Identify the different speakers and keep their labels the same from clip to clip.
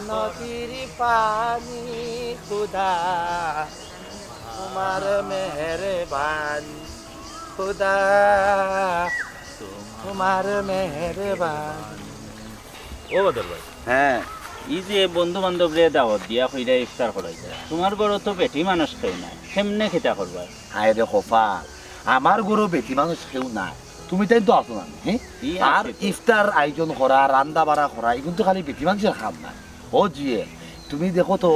Speaker 1: নদীর পানি খুদা তোমার মেহেরবান খুদা তোমার মেহেরবান।
Speaker 2: ও বদর ভাই,
Speaker 3: হ্যাঁ
Speaker 2: এই যে বন্ধু বান্ধব রে দাওয়াত দিয়া কইরা ইফতার করাইছে, তোমার বড় তো পেটি মানুষ খাই না, কেমনে খেতা করবা?
Speaker 3: আয় রে খোফা, আমার গরু বেটি মানুষ কেউ না, তুমি তাই তো আসো না। হ্যাঁ,
Speaker 2: ই
Speaker 3: আর
Speaker 2: আছে তো।
Speaker 3: ইফতার আয়োজন করা, রান্না বাড়া করা, এগুলো তো খালি বেটি মানুষের কাম না। ও জিয়ে তুমি দেখো তো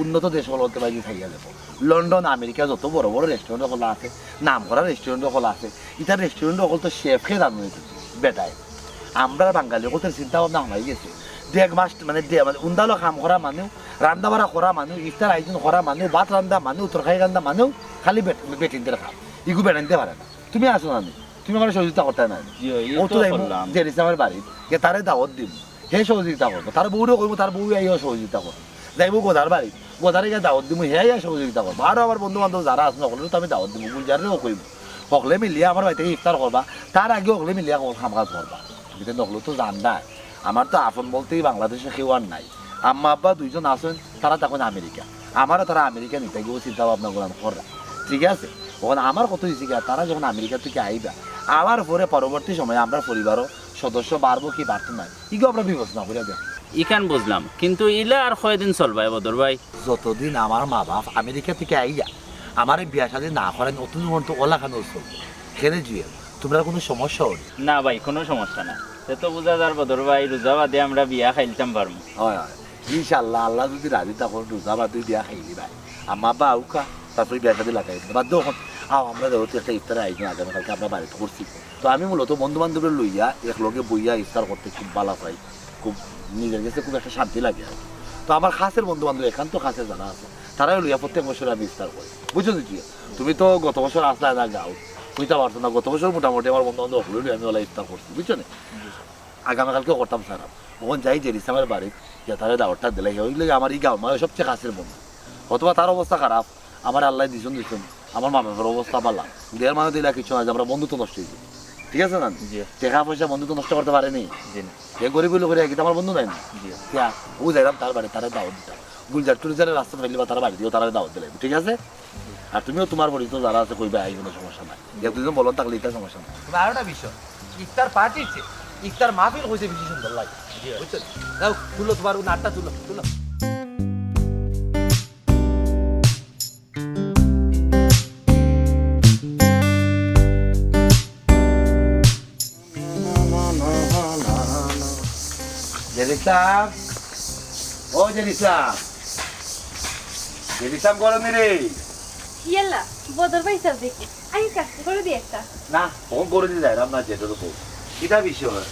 Speaker 3: উন্নত দেশগুলোতে বাইরে থাইয়া দেখো, লন্ডন আমেরিকা যত বড় বড় রেস্টুরেন্ট খোলা আছে, নাম করা রেস্টুরেন্ট খোলা আছে, ইটার রেস্টুরেন্ট সকল তো শেফকে জানো বেটায়। আমরা বাঙালি কত চিন্তা ভাবনা হামাই গেছে, দেড় মাস মানে উন্দালো কাম করা মানুষ, রান্না বাড়া করা মানুষ, ইফতার আয়োজন করা মানুষ, ভাত রান্ধা মানুষ, তরকারি রান্ধা মানুষ, খালি বেটিনতে খাম, ইগু বেটাইতে পারে না। তুমি আসো না, তুমি আমার সহযোগিতা করতে না।
Speaker 2: জি, এই
Speaker 3: ও
Speaker 2: তো
Speaker 3: তো
Speaker 2: করলাম।
Speaker 3: যে আমার বাড়ির তারে দাওয়াত দিব, হে সহযোগিতা করবো, তার বউরও করবো, তার বউ আইও সহযোগিতা করবো, যাইবো গোদার বাড়ি, গোদারে গিয়ে দাওয়াত দিব, হে সহযোগিতা করবো। আরও আমার বন্ধু বান্ধব যারা আছে সকলেও তো আমি দাওয়াত দিব, গুলজারেও কইব, সকলে মিলিয়ে আমার বাড়ি থেকে ইফতার করবা, তার আগে সকলে মিলিয়ে কাম কাজ করবা। তুমি নকলেও তো জানবা, আমার তো আপন বলতেই বাংলাদেশে কেউ আর নাই। আম্মা আব্বা দুইজন আছেন, তারা তখন আমেরিকা, আমারও তারা আমেরিকা নিতে গিয়েও চিন্তা ভাবনা করলাম করা, ঠিক আছে। ওখানে আমার কত হয়েছে কি, তারা যখন আমেরিকা থেকে আইবা, আবার পরে পরবর্তী সময়ে আমরা পরিবারও সদস্য বাড়বো কি বাড়তো না, এগুলো আমরা বিবেচনা করে দেব।
Speaker 2: ইখান বুঝলাম, কিন্তু ইলা আর কয়দিন চলবাই বদর ভাই?
Speaker 3: যতদিন আমার মা বাপ আমেরিকা থেকে আইয়া আমার এই বিয়া শাদী না করেন, নতুন মতো ওলাখানো চলবে, খেলে জুয়ে তোমরা কোনো সমস্যা হল?
Speaker 2: না ভাই, কোনো সমস্যা না, সে তো বুঝা যার বদর ভাই, রোজা বাদে আমরা বিয়া খাইলতাম পারবো।
Speaker 3: হয় হয়, ইনশাল্লাহ আল্লাহ যদি রাজি তখন রোজা বা তুই বিয়া খাইলি ভাই, আম্মা বা আউকা তারপরে বিয়া শাদী লাগাই বাধ্য হন। আমরা যেহেতু একটা ইফতার আয়োজন আগামীকালকে আমরা বাড়িতে করছি, তো আমি মূলত বন্ধু বান্ধবের লইয়া একলগে বইয়া ইফতার করতে খুব ভালো পাই, খুব নিজের কাছে খুব একটা শান্তি লাগে আর কি। তো আমার খাসের বন্ধু বান্ধব এখান তো খাসের যারা আছে, তারাই লইয়া প্রত্যেক বছর আমি ইফতার করি, বুঝছো কি? তুমি তো গত বছর আসলে না গাও, বুঝতে পারছো না, গত বছর মোটামুটি আমার বন্ধু বান্ধব হলো আমি ওলা ইফতার করছি, বুঝছো না? আগামীকালকে করতাম স্যার, ওখান যাই যে ইসলামের বাড়ি তারা দাওয়ারটা দিলে ওইগুলো আমার এই গাঁও মানে সবচেয়ে কাছের বন্ধু, অথবা তার অবস্থা খারাপ, আমার আল্লাহ দিছুন আমার মা বাবার অবস্থা পারলাম, দেড় মানে দিলা কিছু না, আমরা বন্ধুত্ব নষ্ট হয়েছে, ঠিক আছে না? টাকা পয়সা বন্ধুত্ব নষ্ট করতে পারেনি, এ গরিব লোকের কিন্তু আমার বন্ধু নাই না, ও যাইলাম তার বাড়ি, তারা দাওয়াত দিতাম, গুলজার টুরিজারের রাস্তা ফেললি বা তারা বাড়ি দিও, তারা দাওয়াত দিলাম, ঠিক আছে? আর তুমিও তোমার পরিচিত যারা আছে কইবা, এই কোনো সমস্যা নাই, এক দুজন বলন থাকলে এটা সমস্যা নাই।
Speaker 1: তবে আরেকটা বিষয়, ইফতার পার্টির ইফতার মাহফিল হয়েছে বেশি সুন্দর লাগে, বুঝছো? যাও তুলো, তোমার নাটটা তুলো তুলো।
Speaker 3: জেরিসাম, ও জেরিসাম, জেরিসাম গরমে রে
Speaker 4: ইয়াল্লা বদর ভাই সব দেখি আমি কাজ করে দিই একটা।
Speaker 3: না, ফোন করে দিয়ে যায় না যেটা তো কিটা বিষয়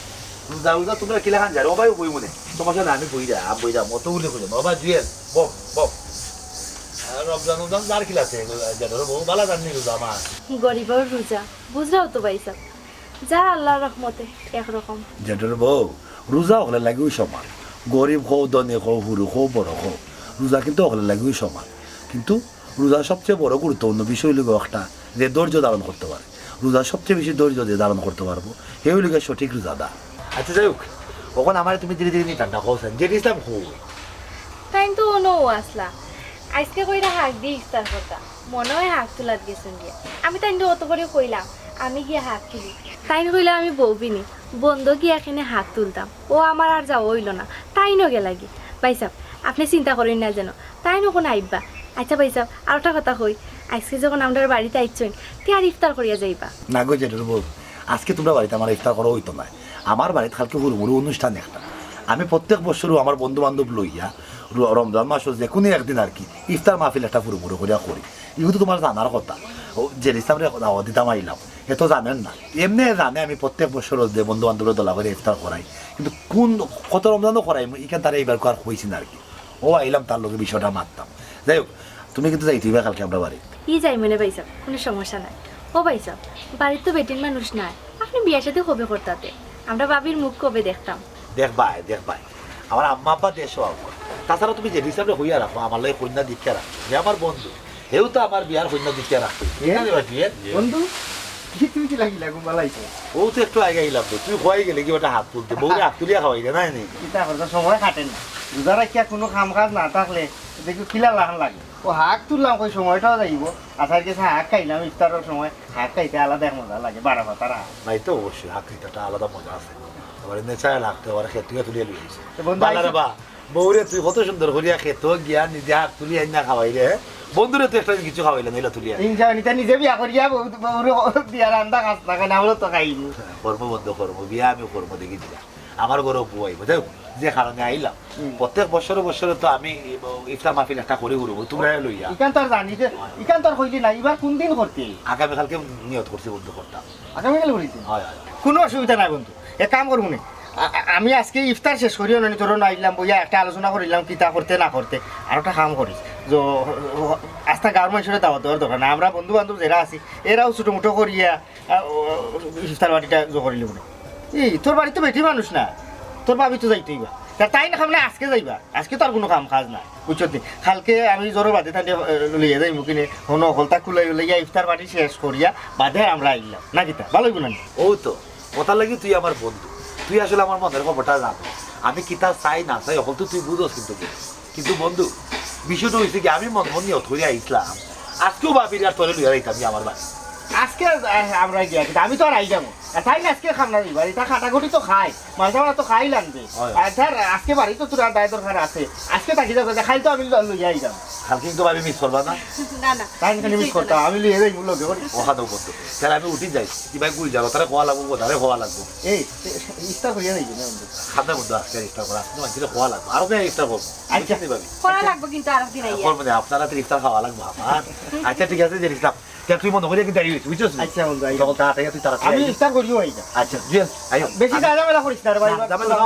Speaker 3: যাও যা, তোমরা কিলা খান যায় ওবাই বই মনে তোমার সাথে আমি বই যা বই যা মতো উল্লেখ করে বাবা জুয়েল বক বক রমজান রমজান যার কিলা আছে যেটা বউ বালা জানি আমার
Speaker 4: গরিব আর রোজা বুঝরাও তো ভাই সব, যা আল্লাহর রহমতে একরকম।
Speaker 3: যেটার বউ রোজা হলে লাগে ওই সমান, গরিব হো ধনী হো হুরু হো বড় হো, রোজা কিন্তু হলে লাগে ওই সমান। কিন্তু রোজার সবচেয়ে বড় গুরুত্বপূর্ণ বিষয় হলো একটা, যে ধৈর্য ধারণ করতে পারে, রোজার সবচেয়ে বেশি ধৈর্য দিয়ে ধারণ করতে পারবো, সেই হলো সঠিক রোজাদা। আচ্ছা যাই হোক, কখন আমার তুমি ধীরে ধীরে নিয়ে ঠান্ডা খাওয়াছেন যে ইসলাম হো
Speaker 4: তাই তো অনো আসলা আজকে কইরা হাক দিয়ে ইফতার করতাম, মনে হয় হাক তোলার গেছেন গিয়া। আমি তাই অত করে কইলাম আমি গিয়ে হাক তুলি, তাই কইলাম আমি বউবিনি বন্ধ গিয়ে এখানে হাক তুলতাম, ও আমার আর যাওয়া হইল না, তাই নো গে লাগি। ভাই সাহেব আপনি চিন্তা করেন না যেন, তাই নো কোনো আইবা। আচ্ছা ভাই সাহেব আর একটা কথা কই, আজকে যখন আমরা বাড়িতে আইছেন তে আর ইফতার করিয়া যাইবা
Speaker 3: না গো যেটার বউ, আজকে তোমরা বাড়িতে আমার ইফতার করা হইতো না, আমার বাড়িতে কালকে হুড়মুড়ি অনুষ্ঠান একটা, আমি প্রত্যেক বছরও আমার বন্ধু বান্ধব লইয়া রমজান মাস যে কোনো একদিন আর কি ইফতার মাহফিল একটা হুড়মুড়ি করিয়া করি, এগুলো তো তোমার জানার কথা। ও যে হিসাবে দাওয়া দিতাম আইলাম এ তো জানেন না, এমনি জানে আমি প্রত্যেক বছর যে বন্ধু বান্ধবের দলা করে ইফতার করাই, কিন্তু কোন কত রমজানও করাই এখান তারা এইবার আর হয়েছি না আর কি, ও আইলাম তার লোকে বিষয়টা মারতাম। যাই হোক তুমি কিন্তু যাইতে কালকে আমরা বাড়ি
Speaker 4: যাই মনে ভাই সাহেব, কোনো সমস্যা নাই। ও ভাই সাহেব বাড়ির তো বেটির মানুষ নাই, আপনি বিয়ের সাথে কবে করতাতে, আমরা বাবির মুখ কবে দেখতাম।
Speaker 3: দেখ ভাই আমার আম্মা আব্বা দেশও আমার, তাছাড়া তুমি যে হিসাবে হইয়া রাখো আমার লাগে কন্যা দীক্ষা রাখো, যে আমার বন্ধু হেউ তো আমার বিয়ার কন্যা দীক্ষা রাখতো
Speaker 1: বন্ধু কি তুমি কি লাগি লাগু বালাইছো,
Speaker 3: ও তো একটু আগে আইলাম তো, তুই হয়ে গেলে কি ওটা হাত তুলতে বউরে হাত তুলিয়া খাওয়াই দে নাই নি
Speaker 1: এটা করতে সময় কাটে না,
Speaker 5: রোজা রাখিয়া কোনো কাম কাজ না থাকলে দেখি কিলা লাহান লাগে ও হাঁক তুললাম ওই সময়টাও যাইব আসার কাছে হাঁক খাইলাম ইফতারের সময় হাঁক খাইতে আলাদা এক মজা লাগে 12 পাতার হাঁক
Speaker 3: নাই তো অবশ্যই হাকিটা আলাদা মজা আছে এবারে নেচায় লাগতে এবারে খেতুয়া তুলিয়ে লইছে
Speaker 5: তো বন্ধু
Speaker 3: বালারে বা বউরে তুই কত সুন্দর করিয়া খেত গিয়া নিজে হাত তুলি আইনা খাওয়াইলে বন্ধুরে তুই একটা কিছু খাওয়াইলে নইলা তুলিয়া
Speaker 5: ইনশাআল্লাহ নিজে বিয়া করিয়া বউরে দিয়া রান্দা কাজ না কেন আমরা তো খাইব
Speaker 3: কর্ম বন্ধ করবো বিয়া আমি কর্ম দেখি দিলাম আমার ঘরেও বুয়াই বুঝাও যে কারণে আইলাম প্রত্যেক বছরে তো আমি ইফতার মাহফিল একটা করে ঘুরবো তোমরা লইয়া
Speaker 5: ইকান তো আর জানি যে ইকান তো আর কইলি না এবার কোন দিন করতে
Speaker 3: আগামীকালকে নিয়ত করছি বন্ধু করতাম
Speaker 5: আগামীকাল করিতে
Speaker 3: হয় হয়
Speaker 5: কোনো অসুবিধা নাই বন্ধু এক কাম করবো না আমি আজকে ইফতার শেষ করিও না তোর আইলাম বইয়া একটা আলোচনা করিলাম কিতা করতে না করতে আর একটা কাম করিস যে আস্থা গাঁর মানুষের দাওয়াত দেওয়ার দরকার না আমরা বন্ধু বান্ধব যারা আছি এরাও ছোটো মুটো করিয়া ইফতার বাড়িটা করিল না এই তোর বাড়ি তো বেটি মানুষ না তোর ভাবি তো যাইতেই বা তাই না খামলে আজকে যাইবা আজকে তো আর কোনো কাম কাজ নাই বুঝছো নি কালকে আমি জ্বর বাদে তাই লইয়া যাই মুখিনে হন হলতা খুলাই লইয়া ইফতার বাড়ি শেষ করিয়া বাদে আমরা আইলাম না কিতা ভালো না
Speaker 3: ও তো কথা লাগি তুই আমার বন্ধু তুই আসলে আমার মনের খবরটা জানো আমি কিতা চাই না চাই হল তো তুই বুঝোস কিন্তু বন্ধু বিষয়টা হয়েছে কি আমি মন নিয়ত করে আইসলাম আজকেও ভাবি আর তোরে লইয়া রাইতাম আমার বাড়ি
Speaker 5: আজকে আমরা গিয়া কিন্তু আমি তো আর আই যাবো তাই না আজকে খাম না দিবা এটা খাটাখুটি তো খাই মাঝে মাঝে তো খাই লাগবে আর ধর আজকে বাড়ি তো তোর দায় দরকার আছে আজকে তাকি যাবো খাই তো আমি লইয়া আই যাবো
Speaker 3: কালকে কিন্তু ভাবি মিস করবা না
Speaker 4: না না
Speaker 5: তাই না মিস করতাম আমি লইয়া যাই লোকে
Speaker 3: ওখানে বন্ধু তাহলে আমি উঠি যাই কি ভাই গুল যাবো তারা খোয়া লাগবো তারে খোয়া লাগবো
Speaker 5: এই ইফতার করিয়া যাই না
Speaker 3: খাদ্য বন্ধু আজকে ইফতার করা আসলে মানুষের খোয়া লাগবো আরো কেন ইফতার করবো
Speaker 5: আচ্ছা।
Speaker 3: ভাবি
Speaker 4: করা লাগবে কিন্তু আরেকদিন আইয়া
Speaker 3: করবো না আপনারা তো ইফতার খাওয়া লাগবো আমার আচ্ছা ঠিক আছে যে ইফতার তুই মনে করিয়া কিন্তু আইবি বুঝছিস
Speaker 5: আচ্ছা বন্ধু আই
Speaker 3: তখন তাড়াতাড়ি তুই তারা
Speaker 5: আমি ইফতার করিও আই যা
Speaker 3: আচ্ছা জুয়েল আইও
Speaker 5: বেশি ঝামেলা করিস না রে ভাই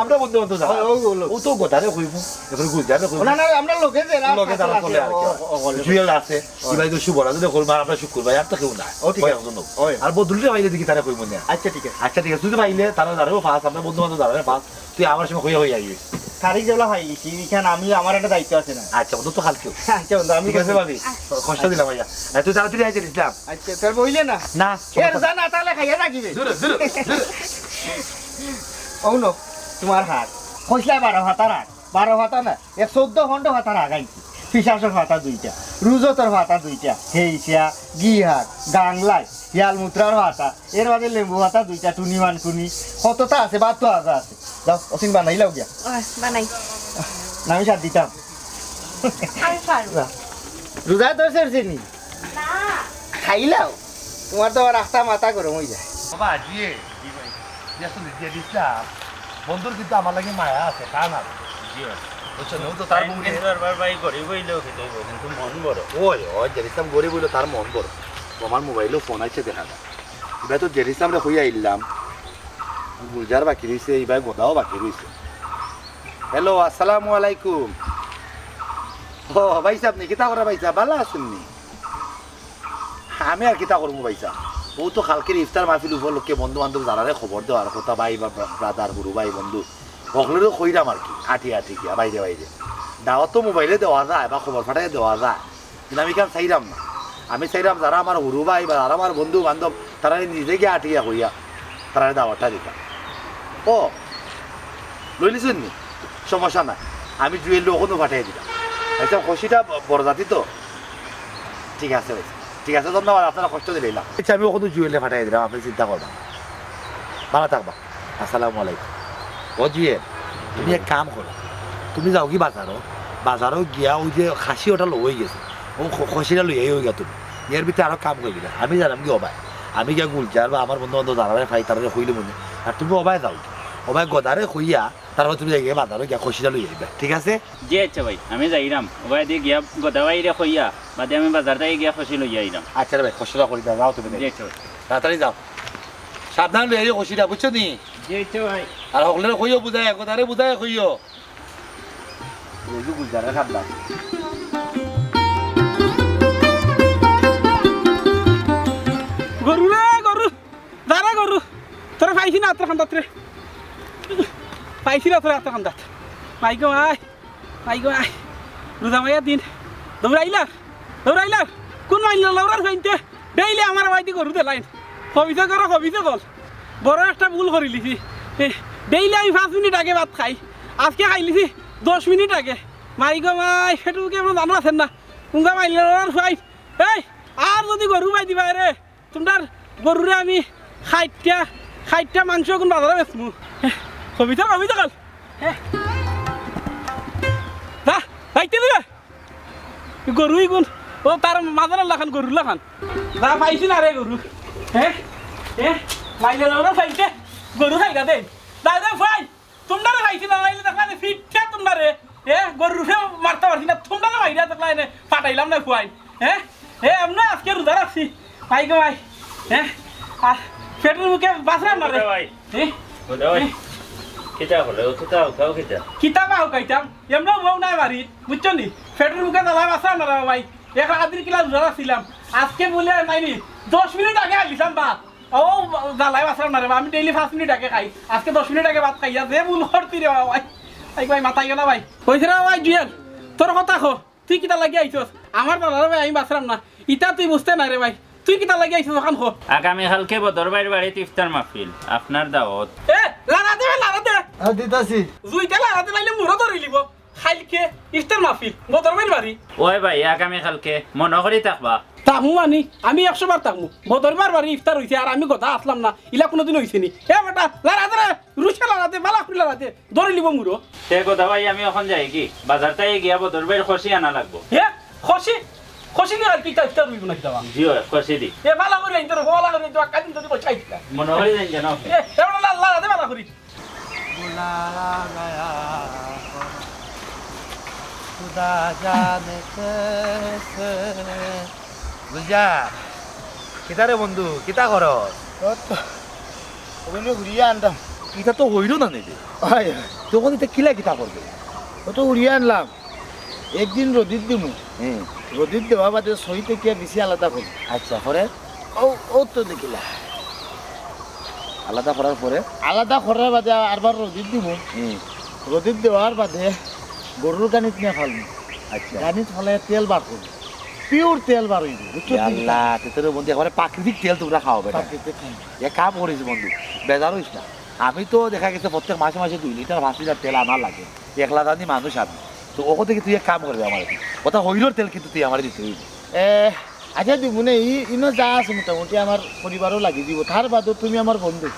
Speaker 3: আমরা বন্ধু বন্ধু যাবো ও তো গোটারে কইবো এখন গুল যাবে
Speaker 5: না না আমরা লোকে যে
Speaker 3: লোকে যারা চলে আর কি জুয়েল আছে ইবাই তো শুভরা যদি করবা আমরা শুক্রবার আর তো কেউ না
Speaker 5: ও ঠিক আছে ওই
Speaker 3: আর বদলুলে ভাইলে দেখি তারা কইবো না
Speaker 5: আচ্ছা ঠিক আছে
Speaker 3: আচ্ছা ঠিক আছে তুই ভাইলে তারা দাঁড়াবো ফার্স্ট আমরা বন্ধু বান্ধব দাঁড়াবে ফার্স্ট তুই আমার সময় হয়ে আইবি
Speaker 5: তারিখ যেগুলো পাইলিছি এখানে আমি আমার একটা দায়িত্ব আছে না
Speaker 3: আচ্ছা বন্ধু তো কালকেও
Speaker 5: আচ্ছা বন্ধু আমি
Speaker 3: ঠিক আছে ভাবি কষ্ট দিলাম ভাইয়া তুই তাড়াতাড়ি আইতে ইসলাম
Speaker 5: আচ্ছা তোর বইলে না
Speaker 3: না
Speaker 5: এর জানা তাহলে খাইয়া রাখিবে
Speaker 3: জোরে জোরে
Speaker 5: ও নো তোমার হাত কইসলা 12 হাতার হাত 12 হাতা না 14 খন্ড হাতার আগাইছি পিসাসের হাতা দুইটা রুজতর হাতা দুইটা হেইসা গিহাত গাংলাই হিয়াল মুত্রার হাতা এর বাদে লেম্বু হাতা দুইটা টুনিমান কুনি কতটা আছে 72 হাতা আছে যাও অসিন বানাইলাও গিয়া
Speaker 4: বানাই
Speaker 5: না আমি সাথ দিতাম
Speaker 4: আমি পারবো
Speaker 5: রোজা তো সেরছি নি
Speaker 4: না
Speaker 5: খাইলাও তোমার তো রাস্তা মাথা গরম হয়ে যায়
Speaker 3: বাবা জিয়ে দিয়ে দিসলাম বন্ধুর কিন্তু আমার লাগে মায়া আছে তা না বুঝছো ও তো তার মুখে
Speaker 2: বারবার ভাই গরিব হইলেও খেতে হইব কিন্তু মন বড়
Speaker 3: ওই ওই জেরিসাম গরিব হইলো তার মন বড় আমার মোবাইলেও ফোন আছে দেখা যায় এবার তো জেরিসামরে হইয়া আইলাম গুলজার বাকি রয়েছে এইবার গোদাও বাকি রয়েছে হ্যালো আসসালামু আলাইকুম ও ভাই সাহেব নি কিতা করে ভাই সাহেব ভালো আছেন নি আমি আর কিতা করবো ভাই সাহেব ও তো কালকের ইফতার মাহফিল উপলক্ষে বন্ধু বান্ধব যারারে খবর দেওয়ার কথা ভাই বা ব্রাদার গুরু ভাই বন্ধু সকলেরও কইরাম আর কি আটি গিয়া বাইরে বাইরে দাওয়াত তো মোবাইলে দেওয়া যায় বা খবর ফাটাই দেওয়া যায় কিন্তু আমি কেন চাইলাম না আমি চাইলাম যারা আমার গুরু ভাই বা যারা আমার বন্ধু বান্ধব তারা নিজে গিয়ে আটিয়া কইয়া তারা দাওয়াতটা দিতাম ও লই লিছেন নি সমস্যা নাই আমি জুয়েল ওখানেও পাঠিয়ে দিলাম আচ্ছা খুশিটা বড়জাতি তো ঠিক আছে ভাই ঠিক আছে ধন্যবাদ আপনারা কষ্ট দিলাম আচ্ছা আমি ওখানে জুয়েলে পাঠিয়ে দিলাম আপনি চিন্তা করবেন ভালো থাকবা আসসালামু আলাইকুম ও জুয়েল তুমি এক কাম করো তুমি যাও কি বাজারও গিয়া ওই যে খাসি ওটা লই গেছে ও খসিটা লইয়াই হয়ে গেল তুমি এর ভিতরে আরও কাম করবি না আমি জানাম কি অবাই আমি গিয়া গুলজার বা আমার বন্ধু বান্ধব দাঁড়াবে ফাই তারা হইলে মনে আর তুমি অবাই যাও অবাই গদারে হইয়া তারপর তুমি যাই গিয়ে বাজারও গিয়া খসিটা লই আইবা ঠিক আছে
Speaker 2: জি আচ্ছা ভাই আমি যাইরাম ওবাই দিয়ে গিয়া গদাবাইরে কইয়া বাদে আমি বাজার থেকে গিয়া খসি লই আইরাম
Speaker 3: আচ্ছা রে ভাই খসিটা করি যাও তুমি
Speaker 2: জি আচ্ছা ভাই
Speaker 3: তাড়াতাড়ি যাও সাবধান লই আইও খসিটা বুঝছো নি
Speaker 2: জি আচ্ছা ভাই
Speaker 3: আর সকলের কইও বুঝাই গদারে বুঝাই কইও গুলজারে সাবধান
Speaker 6: গরু রে গরু দাঁড়া গরু তোরা পাইছি না আত্মা খান্দাত রে পাইছি না তোরা আত্মা খান্দাত মাইগো আয় রোজা মাইয়া দিন দৌড়াইলা কোন মাইল লৌরার ফাইনতে ডেইলি আমার বাইদি গরু দে লাইন কবিতা গল বড় একটা ভুল করে লিছি ডেইলি আমি 5 মিনিট আগে ভাত খাই আজকে খাই লিছি 10 মিনিট আগে মাই গো মাই ফেটুকে আমরা জানো আছেন না উঙ্গা মাইলে ফাই এই আর যদি গরু মাই দিবা রে তোমার গরুরে আমি 60টা মাংস কোন বাজারে বেচমু কবিতা কাল দা বাইতে দিবে গরুই গুণ ও তার মাজার লাখান গরু লাখান দা পাইছি না রে গরু হ্যাঁ মাইলে ওরা ফাইতে গরু খাইগা দে দাদা ভাই তোমরা ভাইছি না মাইলে দেখলা ফিটটা তোমরা রে গরুরে মারতে পারছি না তোমরা ভাইরা দেখলা এনে ফাটাইলাম না ফুয়াই আমরা আজকে রোজা রাখছি ভাই গো ভাই আর পেটের মুখে বাসরা না রে
Speaker 2: ভাই ভাই কিতা হলো ওটা উঠাও কিতা
Speaker 6: কিতা বাও কাইতাম এমন বউ নাই বাড়ি বুঝছো নি পেটের মুখে জ্বালা বাসরা না রে ভাই এক আদির কিলা রোজা রাখছিলাম আজকে বলে নাইনি 10 মিনিট আগে আইলাম বা ও জ্বালাই বাসরা না রে আমি ডেইলি 5 মিনিট আগে খাই আজকে 10 মিনিট আগে ভাত খাইয়া যে ভুল করতি রে ভাই ভাই মাথায় গেল ভাই কইছ রে ভাই জুয়েল তোর কথা কো তুই কিতা লাগি আইছস আমার দাদা ভাই আমি বাসরাম না ইটা তুই বুঝতে না রে ভাই তুই কিতা লাগি আইছস ওখান কো
Speaker 2: আগামীকালকে বদরবাইর বাড়িতে ইফতার মাহফিল আপনার দাওয়াত
Speaker 6: লাগাতে
Speaker 5: দিতাছি
Speaker 6: জুইতে লাগাতে লাইলে মুরো ধরে লিব খাইলকে ইফতার মাহফিল বদরবাইর বাড়ি
Speaker 2: ওই ভাই আগামীকালকে মনে করি থাকবা
Speaker 6: তাহমু মানি আমি 100 বার তাহমু বদরবার বাড়ি ইফতার হইছে আর আমি কথা আসলাম না ইলা কোনোদিন হইছে নি বেটা লাগাতে রুশে লাগাতে বালা খুলে লাগাতে ধরে লিব মুরো
Speaker 2: সে কথা ভাই আমি এখন যাই কি বাজারটাই গিয়া বদরবাইর খসি আনা লাগবো
Speaker 6: খুশি নি আর কিতা ইফতার হইব না কিতা
Speaker 2: জি খসি দি
Speaker 6: বালা করে ইন্তর বালা করে তো কাদিন তো বসাই দিলা
Speaker 2: মনে করি যাই জানো
Speaker 6: এবারে লাগাতে বালা করি
Speaker 1: खुदा जाने कैसे বুঝা কিতা রে বন্ধু কিতা কর
Speaker 5: ওখানে ঘুরিয়ে আনতাম
Speaker 3: এটা তো হইল না নেবে
Speaker 5: হয়
Speaker 3: তখন এটা কিলা কিতা করবে
Speaker 5: ও তো ঘুরিয়ে আনলাম একদিন রোদিত দিমু রোদিত দেওয়া বাদে সই থেকে বেশি আলাদা করি
Speaker 3: আচ্ছা পরে
Speaker 5: ও তো দেখিলা
Speaker 3: আলাদা করার পরে
Speaker 5: আলাদা করার বাদে আরবার রোদিত দিমু রোদিত দেওয়ার বাদে গরুর গানিত নিয়ে ফালবো
Speaker 3: আচ্ছা
Speaker 5: গানিত ফালে তেল বার করবো পিওর তেল বার হইব বুঝছো
Speaker 3: আল্লাহ তেতরে বন্ধু একেবারে প্রাকৃতিক তেল তোমরা খাওয়াবে না এক কাম করিস বন্ধু বেজার হইস না আমি তো দেখা গেছে প্রত্যেক মাসে মাসে 2 লিটার 5 লিটার তেল আমার লাগে 1 লাখ দানি মানুষ আমি তো ওখান থেকে তুই এক কাম করবে আমার ওটা হইলোর তেল কিন্তু তুই আমার দিতে হইবে
Speaker 5: আচ্ছা দিব না ইনো যা আছে মোটামুটি আমার পরিবারও লাগিয়ে দিব তার বাদও তুমি আমার বন্ধু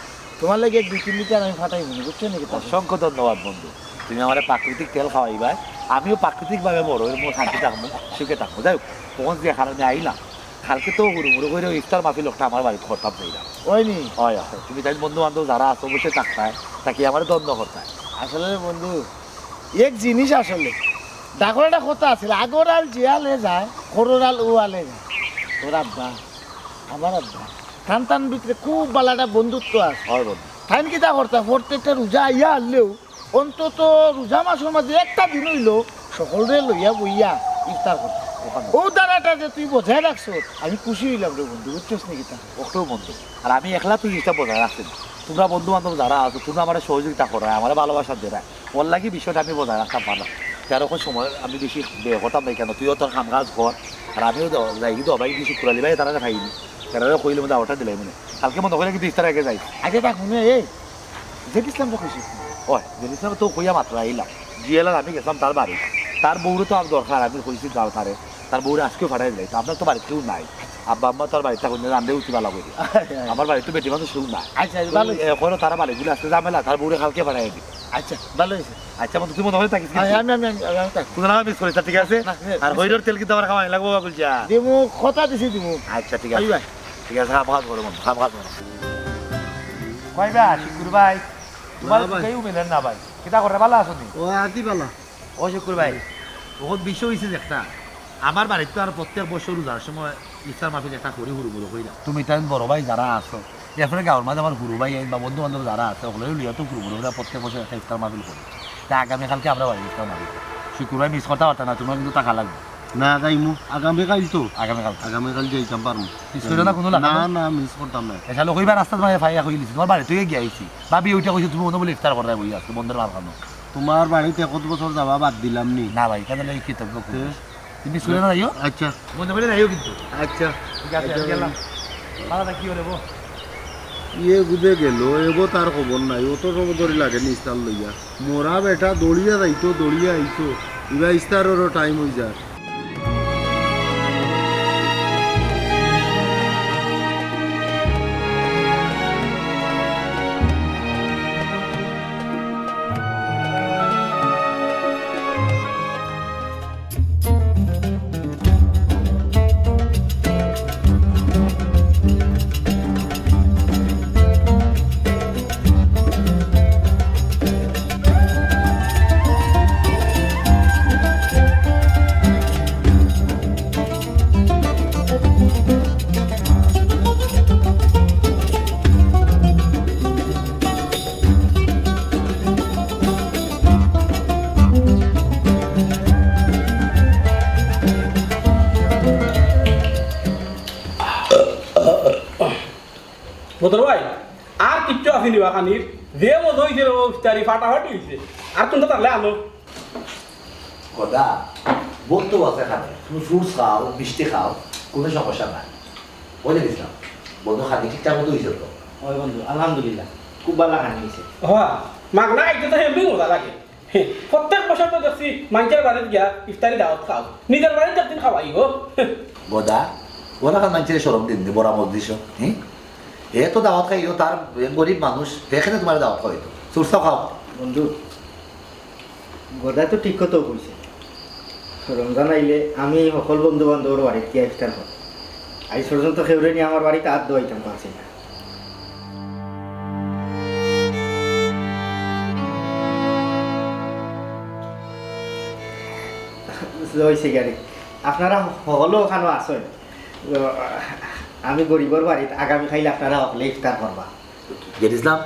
Speaker 5: তোমার লাগে 2-3 লিটার আমি ফাটাই নি বুঝছো নাকি
Speaker 3: অসংখ্য ধন্যবাদ বন্ধু তুমি আমার প্রাকৃতিক তেল খাওয়াইবা আমিও প্রাকৃতিকভাবে বড় হয়ে শান্তি থাকবো সুখে থাকবো যাই হোক তখন যে কারণে আইলাম কালকে তো হুড়ুমুড়ু করে ইফতার মাহফিল একটা আমার বাড়িতে করতাম যাইলাম
Speaker 5: হয়নি
Speaker 3: হয় তুমি তাই বন্ধু বান্ধব যারা আছো বসে থাকতায় তাকে আমার দ্বন্দ্ব করতায়
Speaker 5: আসলে বন্ধু এক জিনিস আসলে ডাকর একটা কথা আছে আগরাল জিয়ালে যায় খররাল উয়ালে যায় তোর আব্বা আমার আব্বা টান ভিতরে খুব ভালো একটা বন্ধুত্ব আছে
Speaker 3: হয় বন্ধু
Speaker 5: ফাইন কিতা করতা প্রত্যেকটা রোজা ইয়া আনলেও অন্তত রোজা মাসের মাঝে একটা দিন হইলো সকলরে লইয়া বইয়া ইফতার করতা ও দ্বারাটা যে তুই বোঝাই রাখছো আমি খুশি হইলাম রে বন্ধু বুঝছিস নাকি তা
Speaker 3: ওকেও বন্ধু আর আমি একলা তুই হিসাব বজায় রাখছি তোমরা বন্ধু বান্ধব যারা আছো তোমরা আমার সহযোগিতা করো আমার ভালোবাসা দেয় ওর লাগি বিষয়টা আমি বজায় রাখতাম পারলাম তেরোখন সময় আমি বেশি বের করতাম নাই কেন তুইও তোর কাম কাজ কর আর আমিও যাই কিন্তু অবাই কিছু কুড়ালি ভাই তারা খাইনি তারা কইলে মধ্যে অর্ডার দিলাই মানে কালকে মনে হলে কিন্তু ইফতার আগে যাই
Speaker 5: আগে তা শুনে এই জেদ ইসলামটা খুশি
Speaker 3: ওই জিনিসটা তো কইয়া মাত্র আইলাম জিয়ালার আমি গেছিলাম তার বাড়ি তার বউরও তো আমার দরকার আমি কইছি যাও তার বউরে আজকেও ফাটাই দিলাই তো আপনার তো বাড়িতে কেউ নাই আব্বা আম্মা তোর বাড়িতে এখন রান্ধে উঠি ভালো করি আমার বাড়িতে বেটি মানুষ কেউ নাই
Speaker 5: আচ্ছা ভালো
Speaker 3: এখন তারা বাড়িগুলো আসতে ঝামেলা তার বউরে কালকে ফাটাই দিই
Speaker 5: আচ্ছা ভালো হয়েছে
Speaker 3: আচ্ছা মতো তুমি মনে হয় থাকিস
Speaker 5: আমি
Speaker 3: মিস করিস ঠিক আছে আর হইরোর তেল কিন্তু আমার খাওয়াই লাগবো বলছি
Speaker 5: দিমু কথা দিছি দিমু
Speaker 3: আচ্ছা ঠিক আছে ঠিক আছে খাম খাস করো খাম খাস ভাই ভাই শিকুর ভাই তোমার কেউ মিলেন না ভাই কিতা করে ভালো আছো নি
Speaker 5: ও আদি ভালো
Speaker 3: ও শিকুর ভাই বহুত বিষয় হয়েছে একটা আমার বাড়িতে আর প্রত্যেক বছর রোজার সময় ইফতার মাহফিল একটা করি হুড়ু হুড়ু করি না তুমি তাই বড় ভাই যারা আছো এরপরে গাঁর মাঝে আমার হুড়ু ভাই বা বন্ধু বান্ধব যারা আছে ওগুলো লিয়া তো হুড়ু হুড়ু প্রত্যেক বছর একটা ইফতার মাহফিল করি তা আগামীকালকে আমরা বাড়ি ইফতার মাহফিল শিকুর ভাই মিস করতে পারতাম না তোমার কিন্তু টাকা লাগবে
Speaker 7: না যাইমু আগামীকাল তো
Speaker 3: আগামীকাল
Speaker 7: যাইতাম পারমু
Speaker 3: মিস করে না কোনো লাগা
Speaker 7: না না মিস করতাম না
Speaker 3: এসা লোক হইবা রাস্তা তোমার ফাইয়া হইলিস তোমার বাড়ি তুই গিয়ে আইছি ভাবি ওইটা কইছি তুমি মনে বলে ইফতার করতে বই আসছো বন্ধের মাল খানো
Speaker 7: তোমার বাড়িতে কত বছর যাবা বাদ দিলাম নি
Speaker 3: না ভাই কেন এই কৃতজ্ঞ তুমি শুনে না যাইও
Speaker 7: আচ্ছা
Speaker 3: মনে করে যাইও কিন্তু
Speaker 7: আচ্ছা
Speaker 3: ঠিক আছে গেলাম ভালো কি হলে বো
Speaker 7: ইয়ে গুদে গেল এগো তার খবর নাই অত সময় ধরে লাগে নি ইস্তার লইয়া মোরা বেটা দৌড়িয়া যাইতো দৌড়িয়া আইতো ইবা ইস্তারেরও টাইম হয়ে যায়
Speaker 6: বদর ভাই আর কিচ্ছু আসেনি বাখানির যে মজা হয়েছিল ইফতারি ফাটাফাটি হয়েছে আর তুমি তাহলে আনো
Speaker 3: কথা বলতো আছে এখানে তুমি ফ্রুটস খাও মিষ্টি খাও কোনো সমস্যা নাই বলে দিছিলাম বন্ধু খানি ঠিকঠাক মতো হয়েছে তো
Speaker 5: ওই বন্ধু আলহামদুলিল্লাহ খুব ভালো হানি হয়েছে
Speaker 6: হ্যাঁ মাগনা খাইতে তো এমনি মজা লাগে প্রত্যেক বছর তো দেখছি মানুষের বাড়িতে গিয়া ইফতারি দাওয়াত খাও নিজের বাড়িতে একদিন খাওয়াই গো
Speaker 3: গদা ওরা খান মানুষের সরম দিন বড় মসজিদ হ্যাঁ এ তো দাওয়াত খাইও তার গরিব মানুষ এখানে তোমার দাওয়াত খাইতো সুরসাও খাও
Speaker 5: বন্ধু গদা তো ঠিক কথাও কইছে রমজান আইলে আমি সকল বন্ধু বান্ধবর বাড়িতে গিয়ে ইফতার করি আজ পর্যন্ত খেউরে নিয়ে আমার বাড়িতে আর দোয়াইতাম পারছি না হয়েছে গাড়ি আপনারা সকলো ওখানে আসেন আমি গরিবর বাড়িতে আগামী খাইলে আপনারা সকলে ইফতার করবা
Speaker 3: ইসলাম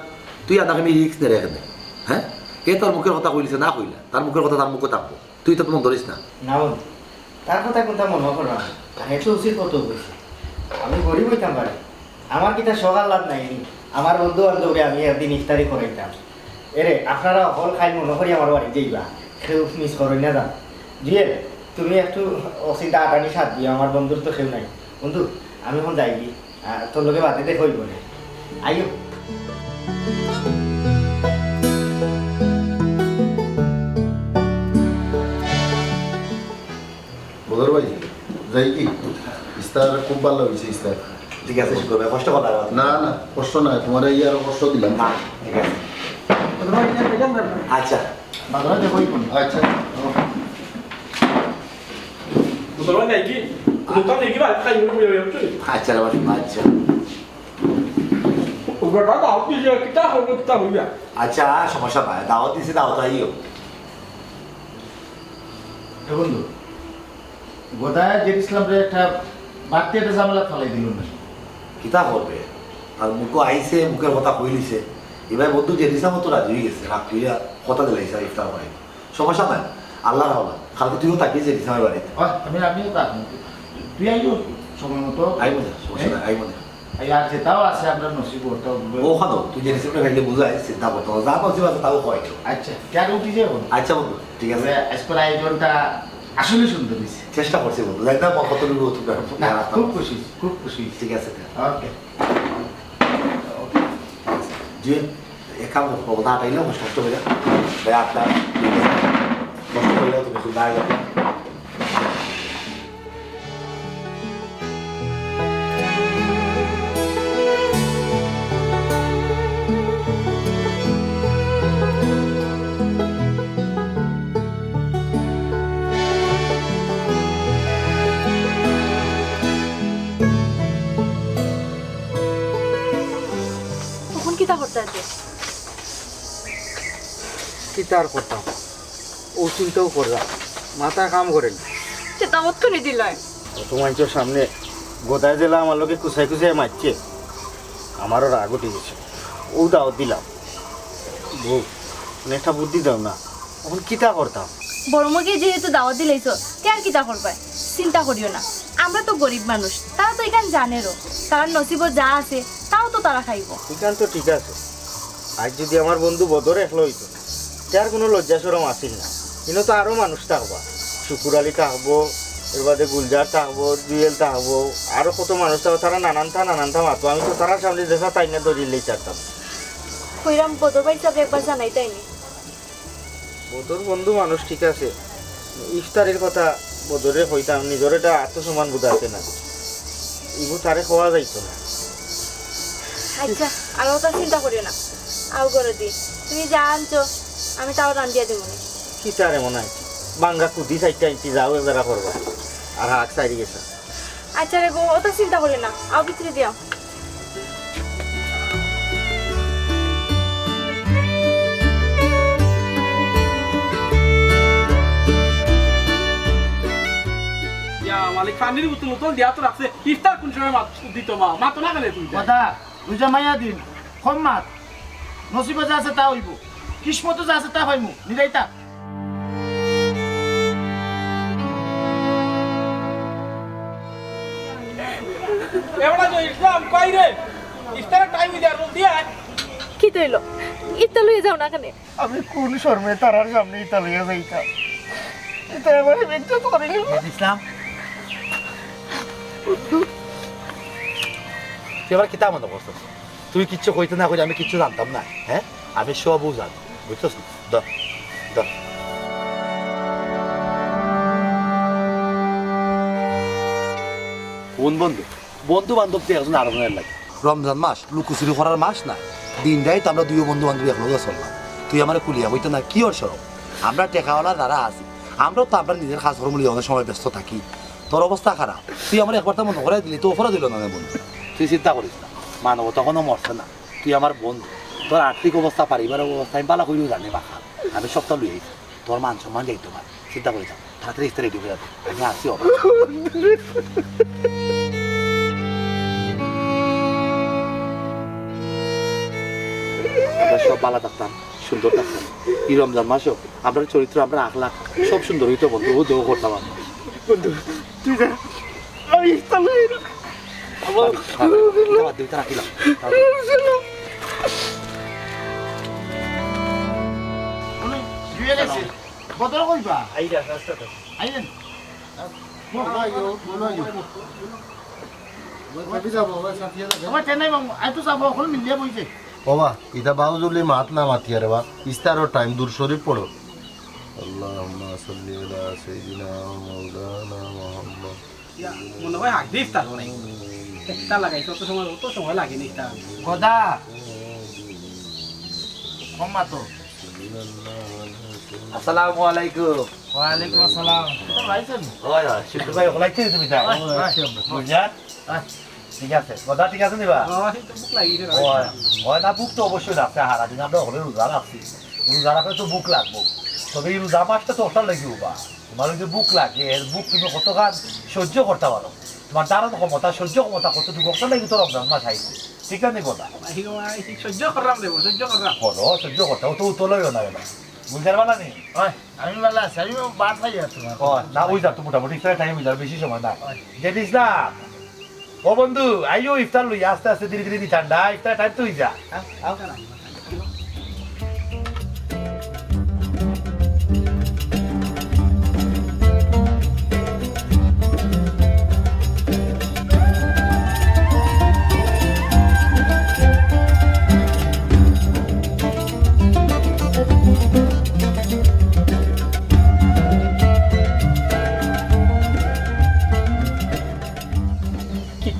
Speaker 3: তুই আদাকে আমি রিক্স নেই রেখে দে হ্যাঁ এ তোর মুখের কথা কইলিছে না কইলা তার মুখের কথা তার মুখে থাকবো তুই তো মন ধরিস না
Speaker 5: না বন্ধু তার কথা কোনটা মনে করবা এটা উচিত কত হয়েছে আমি গরিব হইতাম পারি আমার কিতা সকাল লাভ নাইনি আমার বন্ধু বান্ধবরে আমি একদিন ইফতারি করাইতাম এরে আপনারা হল খাই মনে করি আমার বাড়ি যাইবা কেউ মিস করেন না যান দিয়ে তুমি একটু অচিন্তা আটানি সাথ দিও আমার বন্ধুর তো কেউ নাই বন্ধু আমি এখন যাই গি তোর লোকে বাদে দেখ হইব না আইও
Speaker 7: বদর ভাই যাই কি ইস্তার খুব ভালো হয়েছে ইস্তার
Speaker 3: ঠিক আছে শুক্র ভাই কষ্ট কথা
Speaker 7: না না কষ্ট নাই তোমার এই আরো কষ্ট দিলাম
Speaker 3: না ঠিক আছে আচ্ছা
Speaker 5: বাজারে দেখো
Speaker 7: আচ্ছা
Speaker 6: বদর ভাই নাকি দোকান নাকি বাড়ি খাই
Speaker 3: আচ্ছা রে বাসু আচ্ছা
Speaker 6: ওটা দাও কি যে কিতা হবে কিতা হইবা
Speaker 3: আচ্ছা সমস্যা নাই দাওয়াত দিছি দাওয়াত আইও
Speaker 5: বন্ধু গোদায় যে ইসলামরে একটা বাড়তি একটা ঝামেলা ফেলাই দিল না
Speaker 3: কিতা করবে আর মুখো আইছে মুখের কথা কইলিছে এবার বন্ধু যে দিছা মতো রাজি হয়ে গেছে রাত তুই কথা দিলাইছে ইফতার করে সমস্যা নাই আল্লাহর হওয়া কালকে তুইও তাকিয়ে যে দিছা আমার বাড়িতে
Speaker 5: আমিও তা তুই আইও সময় মতো
Speaker 3: আইব না সমস্যা নাই আইব না
Speaker 5: আর যেটাও আছে আপনার নসিব ওটাও
Speaker 3: ও খানো তুই যে রিসিপ্টে খাইলে বুঝাই চিন্তা করতো যা নসিব আছে তাও হয়
Speaker 5: আচ্ছা কেন উঠি যাবো
Speaker 3: আচ্ছা বন্ধু ঠিক আছে
Speaker 5: আজকের আয়োজনটা আসলে সুন্দর হয়েছে
Speaker 3: চেষ্টা করছি বন্ধু যাই না কতটুকু
Speaker 5: খুব খুশি খুব খুশি
Speaker 3: ঠিক আছে
Speaker 5: ওকে
Speaker 3: যে এক কাম করবো না পাইলেও কষ্ট হয়ে যায় আপনার কষ্ট হইলেও তুমি শুধু দাঁড়িয়ে যাবে
Speaker 4: তখন কিতা করতে আছে
Speaker 5: কি তার করতাম ও চিন্তাও করলাম মাথা কাম করেন
Speaker 4: সে দাওয়াত করে দিল
Speaker 5: তোমার সামনে গোদায় জেলা আমার লোকে কুচাই কুচাই মারছে আমারও রাগ উঠে গেছে ও দাও দিলাম বউ একটা বুদ্ধি দাও না এখন কিতা করতাম
Speaker 4: বড় মুখে যেহেতু দাওয়াত দিলাইছো কে আর কিতা করবে চিন্তা করিও না আমরা তো গরিব মানুষ তারা তো এখানে জানেরও তারা নসিব যা আছে তাও তো তারা খাইব
Speaker 5: এখান তো ঠিক আছে আজ যদি আমার বন্ধু বদর একলো হইতো তার কোনো লজ্জা সরম আসিল না কিন্তু তো আরও মানুষ থাকবা শুকুর আলী থাকবো এর বাদে গুলজার থাকবো, জুয়েল থাকবো, আরো কত মানুষ থাকবো, তারা নানানটা মাতো। আমি তো তারা সামনে দেখা তাই না দরিলেই চারতাম।
Speaker 4: কইরাম বদর ভাই সব একবার জানাই তাইনি।
Speaker 5: বদর বন্ধু মানুষ ঠিক আছে, ইফতারের কথা বদরে হইতাম, নিজের এটা আত্মসম্মান বোধ আছে না, এগুলো তারে খাওয়া যাইতো না।
Speaker 4: আচ্ছা আর ওটা চিন্তা করিও না, আও করে দি তুমি যা আনছো আমি তাও রান্ধিয়া দেবো না।
Speaker 5: কি তারে মনে হয় বাঙ্গা কুদি চাইটা ইঞ্চি যাও এবার করবা, আর হাক চাইরি গেছে।
Speaker 4: আচ্ছা রে গো ওটা চিন্তা করিও না, আও ভিতরে দিও।
Speaker 6: ইয়া মালিক পানির বোতল বোতল দিয়া তো রাখছে ইফতার কোন সময় দিত মা তো না কেন তুই
Speaker 5: কথা বুঝা মাইয়া দিন কম মাত, নসিবে যা আছে তা হইব, কিসমতে যা আছে তা পাইমু, নিরাইতা।
Speaker 6: এবারে যে ইসলাম কই রে ইফতারের টাইম দিয়া রোল দিয়া
Speaker 4: কি তৈলো ইফতার লইয়ে যাও না কেন?
Speaker 5: আমি কোন শর্মে তারার সামনে ইতা লইয়া যাইতাম, এটা আমার বেজ্জত করে গেল।
Speaker 3: ইসলাম তুই আবার কিতা মতো করছিস? তুই কিচ্ছু কইতে না কই আমি কিচ্ছু জানতাম না। হ্যাঁ আমি সবও জানি, বুঝছস? কোন বন্ধু বন্ধু বান্ধব তো একজন আরেকজনের লাগে। রমজান মাস লুকোচুরি করার মাস না, দিন দেয় তো আমরা দুই বন্ধু বান্ধব একলগে চললাম। তুই আমার কুলিয়া বইতে না কি ওর সরব? আমরা টেকাওয়ালা যারা আছি আমরাও তো আমরা নিজের কাজ কর্ম লিয়ে অনেক সময় ব্যস্ত থাকি। তোর অবস্থা খারাপ, তুই আমার একবার তো মনে করে দিলি, তো অফারও দিল না বন্ধু। তুই চিন্তা করিস না, মানবতা কোনো মরছে না, তুই আমার বন্ধু। তোর আর্থিক অবস্থা পারিবারিক অবস্থা আমি বালা করিও জানি বাখা, আমি সপ্তাহ লুই তোর মান সম্মান যাইতো না, চিন্তা করিস না। তাড়াতাড়ি ইস্তারি রেডি হয়ে যাবে, আমি আসছি। আমরা সব ভালো থাকতাম, সুন্দর থাকতাম। এই রমজান মাসেও আমরা চরিত্র, আমরা আখলাখ সব সুন্দর হইতো বন্ধু, ও দোয়া করতাম আমরা।
Speaker 5: বন্ধু তুই যা, আমি ইফতার লইয়া না।
Speaker 3: রাখিলাম
Speaker 5: জুয়েল আছে, বদল কইবা? আইরা রাস্তা তো আইরেন। আমার চেন্নাই মামু আই তো যাব, এখন মিলিয়া বইছে।
Speaker 7: বাবা ইটা বাউজুলি মাত না মাতিয়া রে বা ইস্তারও টাইম দূর শরীফ পড়ো। আল্লাহুম্মা সাল্লি আলা সাইয়্যিদিনা মাওলানা মুহাম্মদ।
Speaker 6: মনে হয় হাক দিয়ে ইফতার নাই একটা লাগাইছে অত সময় লাগেনি ইফতার।
Speaker 5: গদা কম্মা তো।
Speaker 3: আসসালামু আলাইকুম।
Speaker 5: ওয়ালাইকুম আসসালাম। তো ভাইছেন?
Speaker 3: ওই শিশু ভাই ওলাইছে তুমি যা বুঝাত। ঠিক আছে কথা ঠিক আছে নিবা।
Speaker 6: বুক লাগিয়েছে
Speaker 3: ওই না বুক তো অবশ্যই রাখতে, হারা দিন আমরা হলে রোজা রাখছি, রোজা রাখলে তো বুক লাগবো। তবে এই রোজা মাসটা তো ওটার লাগিও বা তোমার যে বুক লাগে, এর বুক তুমি কতখান সহ্য করতে পারো, তোমার দাঁড়ানো ক্ষমতা সহ্য ক্ষমতা কতটুকু ওটা লাগি তো রমজান মাস আইছে। ঠিক আছে কথা
Speaker 6: সহ্য করলাম দেবো সহ্য করলাম
Speaker 3: করো, সহ্য করতে তো উতলইও না এবার বুঝতে পারবা নি।
Speaker 5: আমি ভালো আছি, আমি বাদ খাই তোমার।
Speaker 3: না ওই যা তো মোটামুটি ইফতারের টাইম হয়ে যাবে, বেশি সময় না। যেতে ইসলাম ও বন্ধু আইও ইফতার লই, আস্তে আস্তে ধীরে ধীরে ঠান্ডা ইফতার টাইম তো হয়ে যা।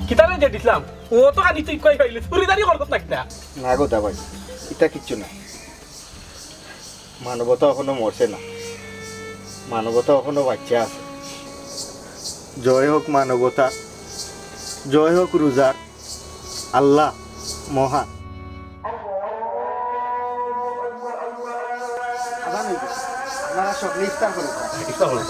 Speaker 6: কিতারে যে দিছিলাম ও তো খালি তুই কই পাইলি চুরিদারি করত না।
Speaker 5: না গো দা ভাই, এটা কিচ্ছু না। মানবতা এখনো মরছে না, মানবতা এখনো বাচ্চা আছে। জয় হোক মানবতা, জয় হোক রোজার আল্লাহ মহান। আপনারা সকলে ইফতার করে
Speaker 3: ইফতার হলো